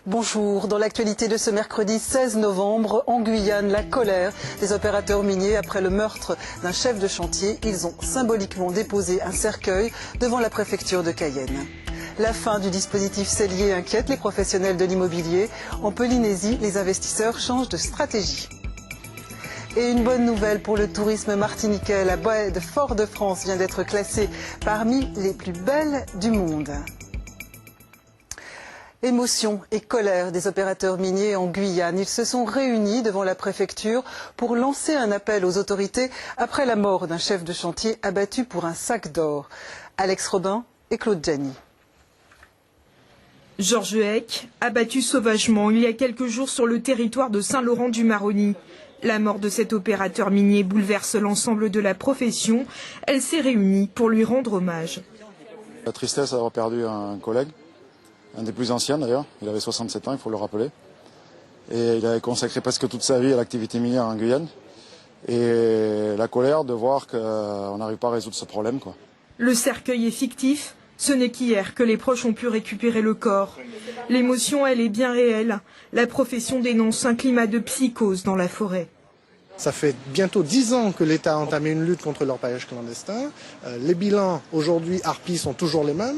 Bonjour, dans l'actualité de ce mercredi 16 novembre, en Guyane, la colère des opérateurs miniers après le meurtre d'un chef de chantier. Ils ont symboliquement déposé un cercueil devant la préfecture de Cayenne. La fin du dispositif cellier inquiète les professionnels de l'immobilier. En Polynésie, les investisseurs changent de stratégie. Et une bonne nouvelle pour le tourisme martiniquais, la baie de Fort-de-France vient d'être classée parmi les plus belles du monde. Émotion et colère des opérateurs miniers en Guyane. Ils se sont réunis devant la préfecture pour lancer un appel aux autorités après la mort d'un chef de chantier abattu pour un sac d'or. Alex Robin et Claude Gianni. Georges Heck, abattu sauvagement il y a quelques jours sur le territoire de Saint-Laurent-du-Maroni. La mort de cet opérateur minier bouleverse l'ensemble de la profession. Elle s'est réunie pour lui rendre hommage. La tristesse d'avoir perdu un collègue. Un des plus anciens d'ailleurs, il avait 67 ans, il faut le rappeler. Et il avait consacré presque toute sa vie à l'activité minière en Guyane. Et la colère de voir qu'on n'arrive pas à résoudre ce problème, quoi. Le cercueil est fictif, ce n'est qu'hier que les proches ont pu récupérer le corps. L'émotion, elle, est bien réelle. La profession dénonce un climat de psychose dans la forêt. Ça fait bientôt 10 ans que l'État a entamé une lutte contre l'orpaillage clandestin. Les bilans aujourd'hui harpies sont toujours les mêmes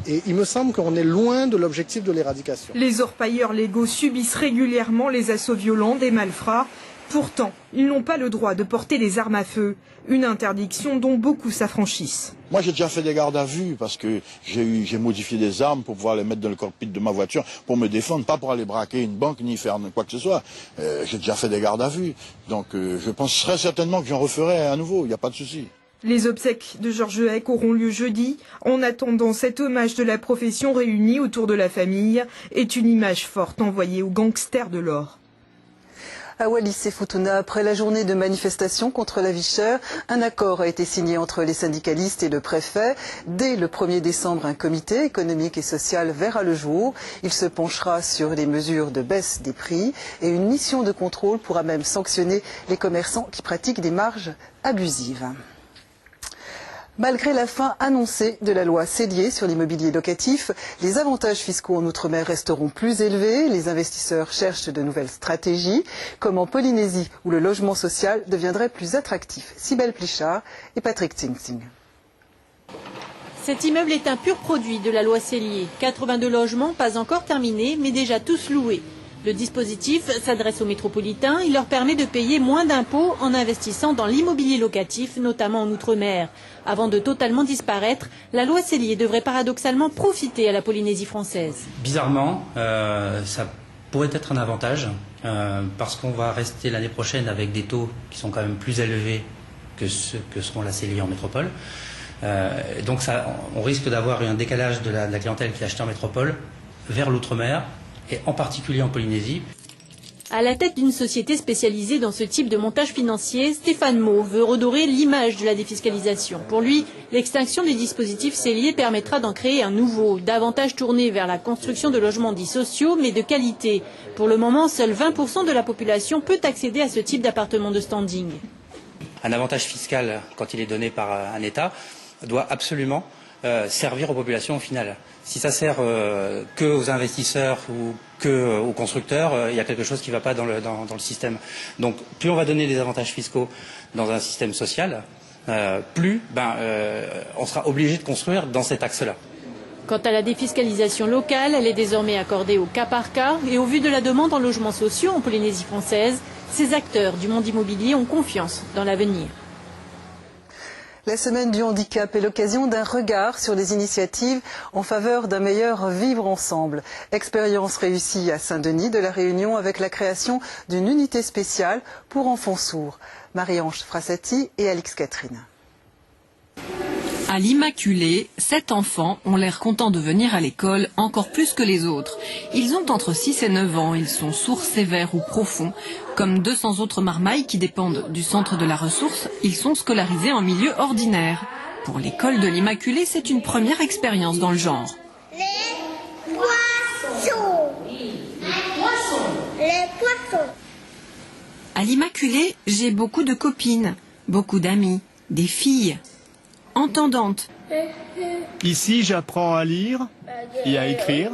et il me semble qu'on est loin de l'objectif de l'éradication. Les orpailleurs légaux subissent régulièrement les assauts violents des malfrats. Pourtant, ils n'ont pas le droit de porter des armes à feu, une interdiction dont beaucoup s'affranchissent. Moi j'ai déjà fait des gardes à vue parce que j'ai modifié des armes pour pouvoir les mettre dans le cockpit de ma voiture pour me défendre, pas pour aller braquer une banque ni faire quoi que ce soit. J'ai déjà fait des gardes à vue, donc je pense très certainement que j'en referai à nouveau, il n'y a pas de souci. Les obsèques de Georges Heck auront lieu jeudi. En attendant, cet hommage de la profession réunie autour de la famille est une image forte envoyée aux gangsters de l'or. À Wallis et Futuna, après la journée de manifestation contre la vie chère, un accord a été signé entre les syndicalistes et le préfet. Dès le 1er décembre, un comité économique et social verra le jour. Il se penchera sur les mesures de baisse des prix et une mission de contrôle pourra même sanctionner les commerçants qui pratiquent des marges abusives. Malgré la fin annoncée de la loi Cellier sur l'immobilier locatif, les avantages fiscaux en Outre-mer resteront plus élevés. Les investisseurs cherchent de nouvelles stratégies, comme en Polynésie, où le logement social deviendrait plus attractif. Cybèle Plichard et Patrick Tsing. Cet immeuble est un pur produit de la loi Cellier. 82 logements, pas encore terminés, mais déjà tous loués. Le dispositif s'adresse aux métropolitains. Il leur permet de payer moins d'impôts en investissant dans l'immobilier locatif, notamment en Outre-mer. Avant de totalement disparaître, la loi Cellier devrait paradoxalement profiter à la Polynésie française. Bizarrement, ça pourrait être un avantage, parce qu'on va rester l'année prochaine avec des taux qui sont quand même plus élevés que ceux que seront la Cellier en métropole. Donc on risque d'avoir un décalage de la clientèle qui achète en métropole vers l'Outre-mer, et en particulier en Polynésie. À la tête d'une société spécialisée dans ce type de montage financier, Stéphane Mau veut redorer l'image de la défiscalisation. Pour lui, l'extinction du dispositif Cellier permettra d'en créer un nouveau, davantage tourné vers la construction de logements dits sociaux, mais de qualité. Pour le moment, seul 20% de la population peut accéder à ce type d'appartement de standing. Un avantage fiscal, quand il est donné par un État, doit absolument servir aux populations au final. Si ça sert que aux investisseurs ou que aux constructeurs, il y a quelque chose qui ne va pas dans le système. Donc plus on va donner des avantages fiscaux dans un système social, plus on sera obligé de construire dans cet axe-là. Quant à la défiscalisation locale, elle est désormais accordée au cas par cas et au vu de la demande en logements sociaux en Polynésie française, ces acteurs du monde immobilier ont confiance dans l'avenir. La semaine du handicap est l'occasion d'un regard sur les initiatives en faveur d'un meilleur vivre ensemble. Expérience réussie à Saint-Denis de la Réunion avec la création d'une unité spéciale pour enfants sourds. Marie-Ange Frassati et Alix Catherine. À l'Immaculée, 7 enfants ont l'air contents de venir à l'école, encore plus que les autres. Ils ont entre 6 et 9 ans, ils sont sourds sévères ou profonds. Comme 200 autres marmailles qui dépendent du centre de la ressource, ils sont scolarisés en milieu ordinaire. Pour l'école de l'Immaculée, c'est une première expérience dans le genre. Les poissons. Les poissons. À l'Immaculée, j'ai beaucoup de copines, beaucoup d'amis, des filles entendantes. Ici, j'apprends à lire et à écrire.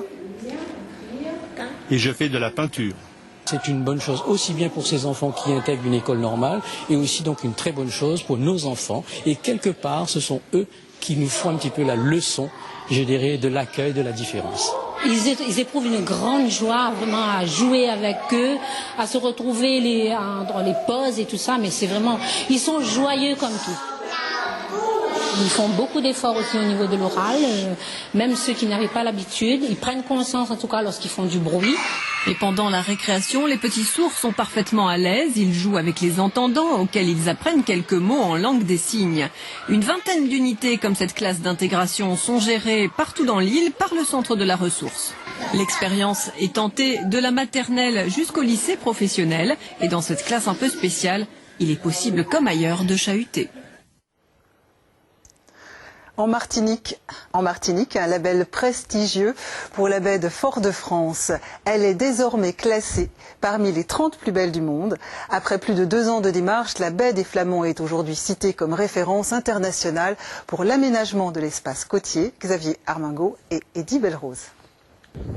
et je fais de la peinture. C'est une bonne chose aussi bien pour ces enfants qui intègrent une école normale et aussi donc une très bonne chose pour nos enfants. Et quelque part, ce sont eux qui nous font un petit peu la leçon, je dirais, de l'accueil de la différence. Ils éprouvent une grande joie vraiment à jouer avec eux, à se retrouver dans les pauses et tout ça, mais c'est vraiment, ils sont joyeux comme tout. Ils font beaucoup d'efforts aussi au niveau de l'oral, même ceux qui n'avaient pas l'habitude, ils prennent conscience en tout cas lorsqu'ils font du bruit. Et pendant la récréation, les petits sourds sont parfaitement à l'aise, ils jouent avec les entendants auxquels ils apprennent quelques mots en langue des signes. Une vingtaine d'unités comme cette classe d'intégration sont gérées partout dans l'île par le centre de la ressource. L'expérience est tentée de la maternelle jusqu'au lycée professionnel et dans cette classe un peu spéciale, il est possible comme ailleurs de chahuter. En Martinique, un label prestigieux pour la baie de Fort-de-France. Elle est désormais classée parmi les 30 plus belles du monde. Après plus de 2 ans de démarche, la baie des Flamands est aujourd'hui citée comme référence internationale pour l'aménagement de l'espace côtier. Xavier Armingaud et Eddy Belrose.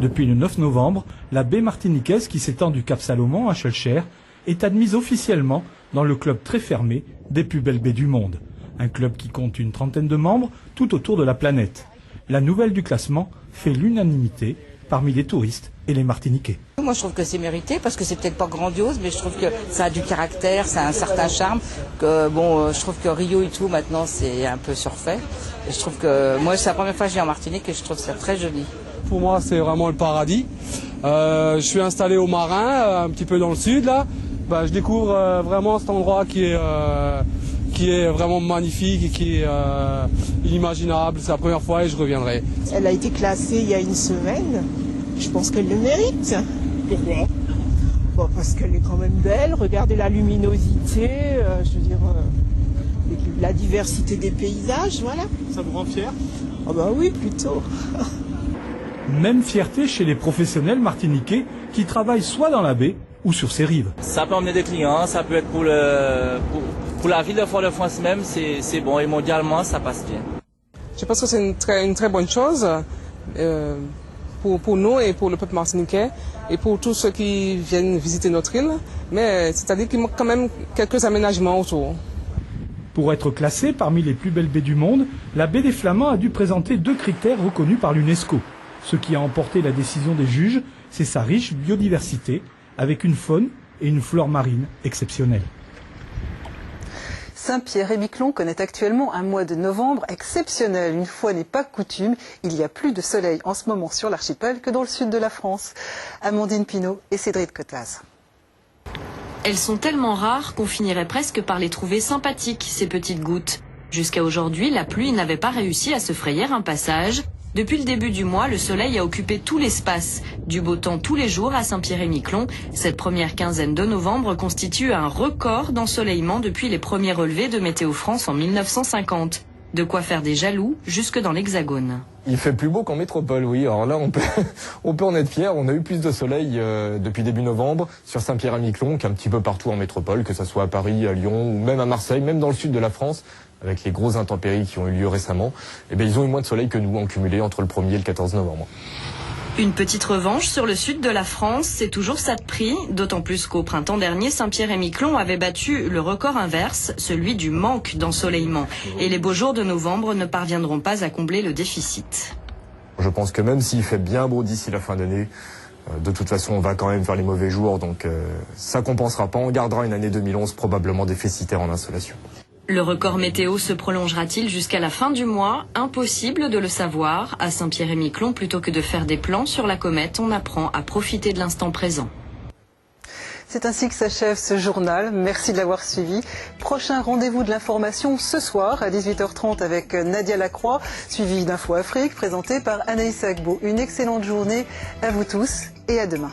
Depuis le 9 novembre, la baie martiniquaise qui s'étend du Cap Salomon à Schœlcher est admise officiellement dans le club très fermé des plus belles baies du monde. Un club qui compte une trentaine de membres tout autour de la planète. La nouvelle du classement fait l'unanimité parmi les touristes et les Martiniquais. Moi je trouve que c'est mérité parce que c'est peut-être pas grandiose, mais je trouve que ça a du caractère, ça a un certain charme. Que je trouve que Rio et tout maintenant c'est un peu surfait. Et je trouve que moi c'est la première fois que je viens en Martinique et je trouve ça très joli. Pour moi c'est vraiment le paradis. Je suis installé au Marin, un petit peu dans le sud là. Je découvre vraiment cet endroit qui est vraiment magnifique et qui est inimaginable. C'est la première fois et je reviendrai. Elle a été classée il y a une semaine. Je pense qu'elle le mérite. Pourquoi ? Parce qu'elle est quand même belle. Regardez la luminosité, la diversité des paysages, voilà. Ça vous rend fier ? Ah bah oui, plutôt. Même fierté chez les professionnels martiniquais qui travaillent soit dans la baie ou sur ses rives. Ça peut emmener des clients, ça peut être pour la ville de Fort-de-France même, c'est bon et mondialement ça passe bien. Je pense que c'est une très bonne chose pour nous et pour le peuple martiniquais et pour tous ceux qui viennent visiter notre île, mais c'est-à-dire qu'il manque quand même quelques aménagements autour. Pour être classée parmi les plus belles baies du monde, la baie des Flamands a dû présenter 2 critères reconnus par l'UNESCO. Ce qui a emporté la décision des juges, c'est sa riche biodiversité, avec une faune et une flore marine exceptionnelles. Saint-Pierre-et-Miquelon connaît actuellement un mois de novembre exceptionnel. Une fois n'est pas coutume, il y a plus de soleil en ce moment sur l'archipel que dans le sud de la France. Amandine Pinault et Cédric Cottaz. Elles sont tellement rares qu'on finirait presque par les trouver sympathiques, ces petites gouttes. Jusqu'à aujourd'hui, la pluie n'avait pas réussi à se frayer un passage. Depuis le début du mois, le soleil a occupé tout l'espace. Du beau temps tous les jours à Saint-Pierre-et-Miquelon. Cette première quinzaine de novembre constitue un record d'ensoleillement depuis les premiers relevés de Météo France en 1950. De quoi faire des jaloux jusque dans l'Hexagone. Il fait plus beau qu'en métropole, oui. Alors là, on peut en être fier. On a eu plus de soleil depuis début novembre sur Saint-Pierre-et-Miquelon qu'un petit peu partout en métropole, que ce soit à Paris, à Lyon ou même à Marseille, même dans le sud de la France. Avec les grosses intempéries qui ont eu lieu récemment, ils ont eu moins de soleil que nous en cumulé entre le 1er et le 14 novembre. Une petite revanche sur le sud de la France, c'est toujours ça de prix, d'autant plus qu'au printemps dernier, Saint-Pierre-et-Miquelon avait battu le record inverse, celui du manque d'ensoleillement. Et les beaux jours de novembre ne parviendront pas à combler le déficit. Je pense que même s'il fait bien beau d'ici la fin d'année, de toute façon on va quand même faire les mauvais jours, donc ça compensera pas. On gardera une année 2011 probablement déficitaire en insolation. Le record météo se prolongera-t-il jusqu'à la fin du mois? Impossible de le savoir. À Saint-Pierre-et-Miquelon, plutôt que de faire des plans sur la comète, on apprend à profiter de l'instant présent. C'est ainsi que s'achève ce journal. Merci de l'avoir suivi. Prochain rendez-vous de l'information ce soir à 18h30 avec Nadia Lacroix, suivi d'Info Afrique, présenté par Anaïs Agbo. Une excellente journée à vous tous et à demain.